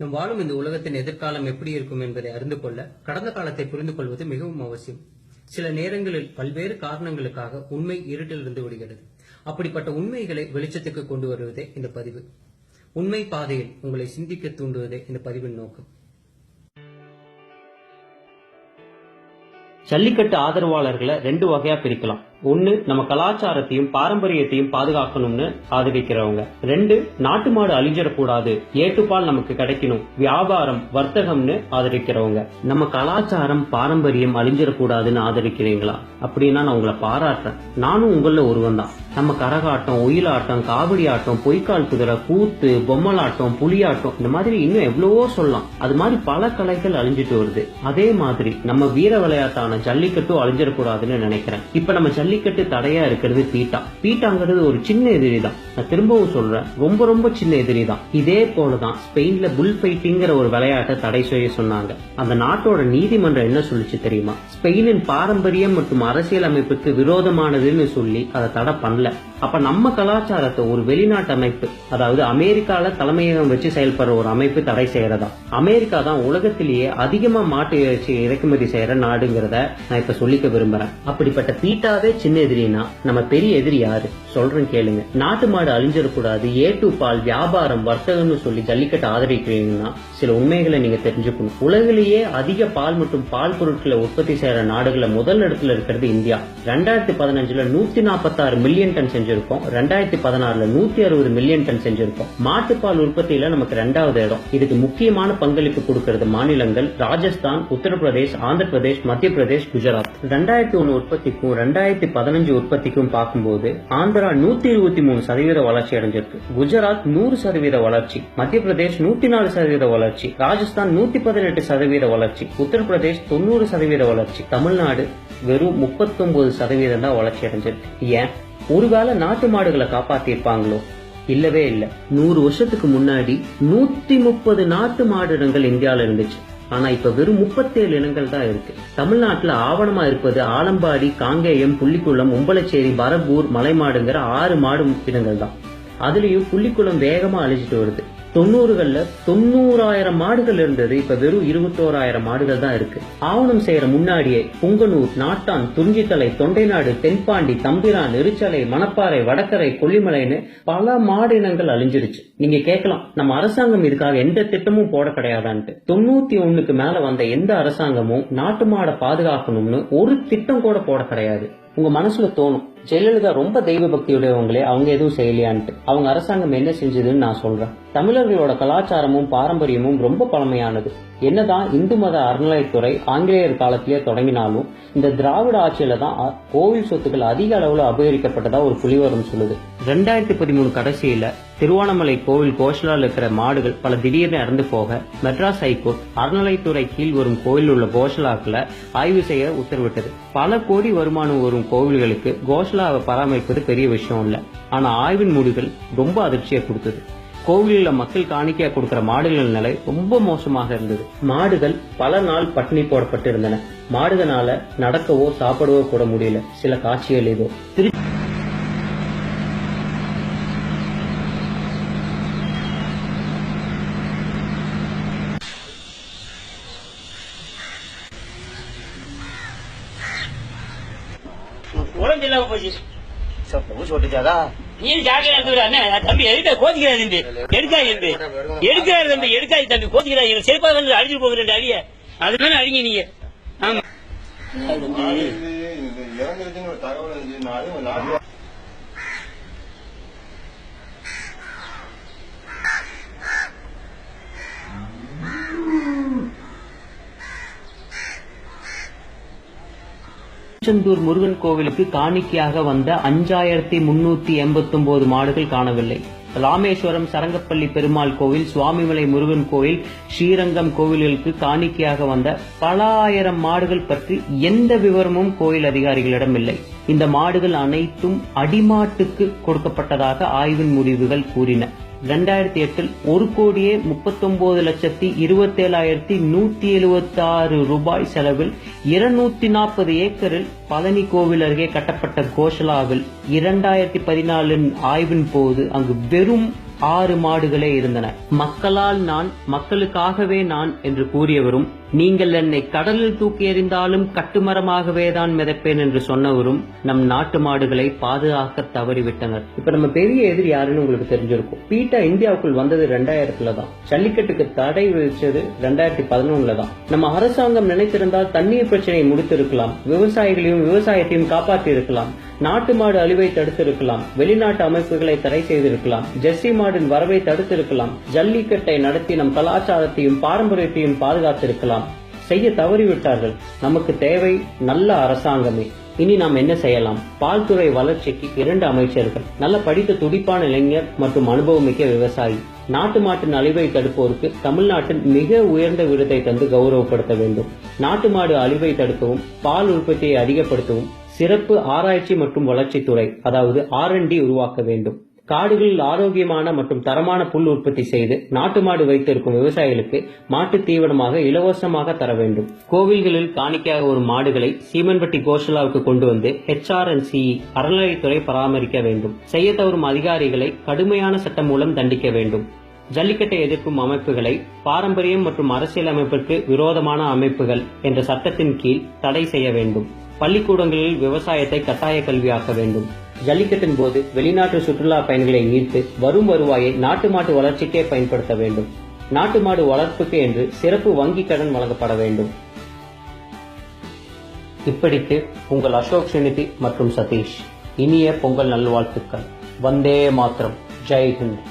நம் வாழும் இந்த உலகத்தின் எதிர்காலம் எப்படி இருக்கும் என்பதை அறிந்து கொள்ள கடந்த காலத்தை புரிந்து கொள்வது மிகவும் அவசியம். சில நேரங்களில் பல்வேறு காரணங்களுக்காக உண்மை இருட்டில் இருந்து விடுகிறது. அப்படிப்பட்ட உண்மைகளை வெளிச்சத்துக்கு கொண்டு வருவதே இந்த பதிவு. உண்மை பாதையில் உங்களை சிந்திக்க தூண்டுவதே இந்த பதிவின் நோக்கம். ஜல்லிக்கட்டு ஆதரவாளர்களை ரெண்டு வகையா பிரிக்கலாம். ஒன்னு, நம்ம கலாச்சாரத்தையும் பாரம்பரியத்தையும் பாதுகாக்கணும்னு ஆதரிக்கிறவங்க. ரெண்டு, நாட்டு மாடு அழிஞ்சிடக்கூடாது, ஏட்டுப்பால் நமக்கு கிடைக்கணும், வியாபாரம் வர்த்தகம்னு ஆதரிக்கிறவங்க. நம்ம கலாச்சாரம் பாரம்பரியம் அழிஞ்சிடக்கூடாதுன்னு ஆதரிக்கிறீங்களா? அப்படின்னா நான் உங்களை பாராட்டுறேன். நானும் உங்கள ஒருவன் தான். நம்ம கரகாட்டம், ஒயிலாட்டம், காவடி ஆட்டம், பொய்க்கால் குதிரை, கூத்து, பொம்மலாட்டம், புலியாட்டம், இந்த மாதிரி இன்னும் எவ்வளவோ சொல்லலாம். அது மாதிரி பல கலைகள் அழிஞ்சிட்டு வருது. அதே மாதிரி நம்ம வீர விளையாட்டான ஜல்லிக்கட்டும் அழிஞ்சிடக்கூடாதுன்னு நினைக்கிறேன். இப்ப நம்ம ஜல்லிக்கட்டு தடையா இருக்கிறது பீட்டாங்கிறது ஒரு சின்ன எதிரி தான். நான் திரும்பவும் சொல்றேன், ரொம்ப ரொம்ப சின்ன எதிரி தான். இதே போலதான் ஸ்பெயின்ல புல் ஃபைட்டிங்கிற ஒரு விளையாட்டை தடை செய்ய சொன்னாங்க. அந்த நாட்டோட நீதிமன்றம் என்ன சொல்லிச்சு தெரியுமா? ஸ்பெயினின் பாரம்பரியம் மற்றும் அரசியல் அமைப்புக்கு விரோதமானதுன்னு சொல்லி அதை தடை பண்ணல. அப்ப நம்ம கலாச்சாரத்தை ஒரு வெளிநாட்டு அமைப்பு, அதாவது அமெரிக்கால தலைமையகம் வச்சு செயல்படுற ஒரு அமைப்பு தடை செய்யறதா? அமெரிக்கா தான் உலகத்திலேயே அதிகமா மாட்டு இறைச்சி இறக்குமதி செய்யற நாடுங்கிறத நான் இப்ப சொல்லிக்க விரும்புறேன். அப்படிப்பட்ட பீட்டாவே சின்ன எதிரினா நம்ம பெரிய எதிரி யாரு? சொல்றேன் கேளுங்க. நாட்டு மாடு அழிஞ்சிடக்கூடாது, ஏட்டு பால், வியாபாரம், வர்த்தகம்னு சொல்லி ஜல்லிக்கட்டு ஆதரிக்கிறீங்கன்னா சில உண்மைகளை நீங்க தெரிஞ்சுக்கணும். உலகிலேயே அதிக பால் மற்றும் பால் பொருட்களை உற்பத்தி செய்யற நாடுகளை முதல் இடத்துல இருக்கிறது இந்தியா. 2015 146 மில்லியன் டன் செஞ்சிருக்கோம். 2016 160 மில்லியன் டன் செஞ்சிருக்கோம். மாட்டுப்பால் உற்பத்தியில நமக்கு 2வது இடம். இதுக்கு முக்கியமான பங்களிப்பு கொடுக்கிறது மாநிலங்கள் ராஜஸ்தான், உத்தரப்பிரதேஷ், ஆந்திர பிரதேஷ், மத்திய பிரதேஷ், குஜராத். 2001 உற்பத்திக்கும் 2015 உற்பத்திக்கும் பார்க்கும்போது ஆந்திரா 123% வளர்ச்சி அடைஞ்சிருக்கு, குஜராத் 100% வளர்ச்சி, மத்திய பிரதேஷ் 104% வளர்ச்சி, ராஜஸ்தான் 118% வளர்ச்சி, உத்தரப்பிரதேஷ் 90% வளர்ச்சி, தமிழ்நாடு வெறும் 39% தான் வளர்ச்சி அடைஞ்சிருக்கு. ஏன்? ஒருவேளை நாட்டு மாடுகளை காப்பாத்திருப்பாங்களோ? இல்லவே இல்ல. 100 வருஷத்துக்கு முன்னாடி 130 நாட்டு மாடு இனங்கள் இந்தியாவில இருந்துச்சு. ஆனா இப்ப வெறும் 37 இனங்கள் தான் இருக்கு. தமிழ்நாட்டுல ஆவணமா இருப்பது ஆலம்பாடி, காங்கேயம், புள்ளிக்குளம், உம்பளச்சேரி, பரப்பூர், மலைமாடுங்கிற 6 மாடு இனங்கள் தான். அதுலயும் புள்ளிக்குளம் வேகமா அழிஞ்சிட்டு வருது. 90களில் 90,000 மாடுகள் இருந்தது, இப்ப வெறும் 21,000 மாடுகள் தான் இருக்கு. ஆவணம் செய்யற முன்னாடியே புங்கனூர், நாட்டான், துஞ்சித்தலை, தொண்டைநாடு, தென்பாண்டி, தம்பிரான், எரிச்சலை, மணப்பாறை, வடக்கரை, கொல்லிமலைன்னு பல மாடு இனங்கள் அழிஞ்சிருச்சு. நீங்க கேட்கலாம், நம்ம அரசாங்கம் இதுக்காக எந்த திட்டமும் போட கிடையாதான்ட்டு. 91க்கு மேல வந்த எந்த அரசாங்கமும் நாட்டு மாடை பாதுகாக்கணும்னு ஒரு திட்டம் கூட போட கிடையாது. உங்க மனசுல தோணும், ஜெயலலிதா ரொம்ப தெய்வ பக்தியுடையவங்களே, அவங்க எதுவும் செய்யலையான்ட்டு. அவங்க அரசாங்கம் என்ன செஞ்சதுன்னு நான் சொல்றேன். தமிழர்களோட கலாச்சாரமும் பாரம்பரியமும் ரொம்ப பழமையானது. என்னதான் இந்து மத அறநிலையத்துறை ஆங்கிலேயர் காலத்திலேயே தொடங்கினாலும் இந்த திராவிட ஆட்சியில தான் கோவில் சொத்துக்கள் அதிக அளவுல அபகரிக்கப்பட்டதா ஒரு புலிவரம் சொல்லுது. 2013 கடைசியில திருவண்ணாமலை கோவில் கோஷலால் இருக்கிற மாடுகள் பல திடீர்னு இறந்து போக மெட்ராஸ் ஹைகோர்ட் அறநிலையத்துறை கீழ் வரும் கோயில் உள்ள கோஷலாக்களை ஆய்வு செய்ய உத்தரவிட்டது. பல கோடி வருமானம் வரும் கோவில்களுக்கு கோஷலாவை பராமரிப்பது பெரிய விஷயம் இல்ல. ஆனா ஆய்வின் முடிவுகள் ரொம்ப அதிர்ச்சியை கொடுத்தது. கோவிலில் மக்கள் காணிக்கையா கொடுக்கிற மாடுகள் நிலை ரொம்ப மோசமாக இருந்தது. மாடுகள் பல நாள் பட்டினி போடப்பட்டு இருந்தன. மாடுகளால நடக்கவோ சாப்பிடவோ கூட முடியல. சில காட்சிகள் இதோ. நீ ஜாக்கிரதை தம்பி, எதுக்க கோச்சிக்கிறாரு தம்பி, எடுக்காது தம்பி, கோச்சிக்கிறாரு. எங்க செருப்பா வந்து அடிச்சுட்டு போக 2 அடிய அதுதான் அடிங்க நீங்க. ஆமா திருச்செந்தூர் முருகன் கோவிலுக்கு காணிக்கையாக வந்த 5389 மாடுகள் காணவில்லை. ராமேஸ்வரம் சரங்கப்பள்ளி பெருமாள் கோவில், சுவாமிமலை முருகன் கோவில், ஸ்ரீரங்கம் கோவில்களுக்கு காணிக்கையாக வந்த பல ஆயிரம் மாடுகள் பற்றி எந்த விவரமும் கோயில் அதிகாரிகளிடம் இல்லை. இந்த மாடுகள் அனைத்தும் அடிமாட்டுக்கு கொடுக்கப்பட்டதாக ஆய்வின் முடிவுகள் கூறின. 2008 1,29,27,176 ரூபாய் செலவில் 240 ஏக்கரில் பழனி கோவில் அருகே கட்டப்பட்ட கோஷலாவில் 2014 ஆய்வின் போது அங்கு வெறும் 6 மாடுகளே இருந்தன. மக்களால் நான், மக்களுக்காகவே நான் என்று கூறியவரும், நீங்கள் என்னை கடலில் தூக்கி எறிந்தாலும் கட்டுமரமாகவே தான் மிதப்பேன் என்று சொன்னவரும் நம் நாட்டு மாடுகளை பாதுகாக்க தவறிவிட்டனர். இப்ப நம்ம பெரிய எதிரி யாருன்னு உங்களுக்கு தெரிஞ்சிருக்கும். பீட்டா இந்தியாவுக்குள் வந்தது 2000 தான். ஜல்லிக்கட்டுக்கு தடை விதிச்சது 2011 தான். நம்ம அரசாங்கம் நினைத்திருந்தால் தண்ணீர் பிரச்சனையை முடித்திருக்கலாம், விவசாயிகளையும் விவசாயத்தையும் காப்பாற்றி இருக்கலாம், நாட்டு மாடு அழிவை தடுத்திருக்கலாம், வெளிநாட்டு அமைப்புகளை தடை செய்திருக்கலாம், ஜெர்சி மாடின் வரவை தடுத்திருக்கலாம், ஜல்லிக்கட்டை நடத்தி நம் கலாச்சாரத்தையும் பாரம்பரியத்தையும் பாதுகாத்திருக்கலாம். செய்ய தவறிவிட்டார்கள். நமக்கு தேவை நல்ல அரசாங்கமே. இனி நாம் என்ன செய்யலாம்? பால்துறை வளர்ச்சிக்கு 2 அமைச்சர்கள், நல்ல படித்த துடிப்பான இளைஞர் மற்றும் அனுபவமிக்க விவசாயி. நாட்டு மாட்டின் அழிவை தடுப்போருக்கு தமிழ்நாட்டின் மிக உயர்ந்த விருதை தந்து கௌரவப்படுத்த வேண்டும். நாட்டு மாடு அழிவை தடுக்கவும் பால் உற்பத்தியை அதிகப்படுத்தவும் சிறப்பு ஆராய்ச்சி மற்றும் வளர்ச்சித்துறை, அதாவது R&D உருவாக்க வேண்டும். காடுகளில் ஆரோக்கியமான மற்றும் தரமான புல் உற்பத்தி செய்து நாட்டு மாடு வைத்திருக்கும் விவசாயிகளுக்கு மாட்டு தீவனமாக இலவசமாக தர வேண்டும். கோவில்களில் காணிக்கையாக வரும் மாடுகளை சீமன்பட்டி கோஷலாவுக்கு கொண்டு வந்து HRNCE அறநிலையத்துறை பராமரிக்க வேண்டும். செய்ய தவறும் அதிகாரிகளை கடுமையான சட்டம் மூலம் தண்டிக்க வேண்டும். ஜல்லிக்கட்டை எதிர்க்கும் அமைப்புகளை பாரம்பரியம் மற்றும் அரசியல் அமைப்பிற்கு விரோதமான அமைப்புகள் என்ற சட்டத்தின் கீழ் தடை செய்ய வேண்டும். பள்ளிக்கூடங்களில் விவசாயத்தை கட்டாய கல்வியாக்க வேண்டும். ஜல்லிக்கட்டின் போது வெளிநாட்டு சுற்றுலா பயணிகளை ஈர்த்து வரும் வருவாயை நாட்டு மாட்டு வளர்ச்சிக்கே பயன்படுத்த வேண்டும். நாட்டு மாடு வளர்ப்புக்கு என்று சிறப்பு வங்கி கடன் வழங்கப்பட வேண்டும். இப்படிக்கு உங்கள் அசோக் ஸ்ரீநிதி மற்றும் சதீஷ். இனிய பொங்கல் நல்வாழ்த்துக்கள். வந்தே மாத்திரம். ஜெய் ஹிந்த்.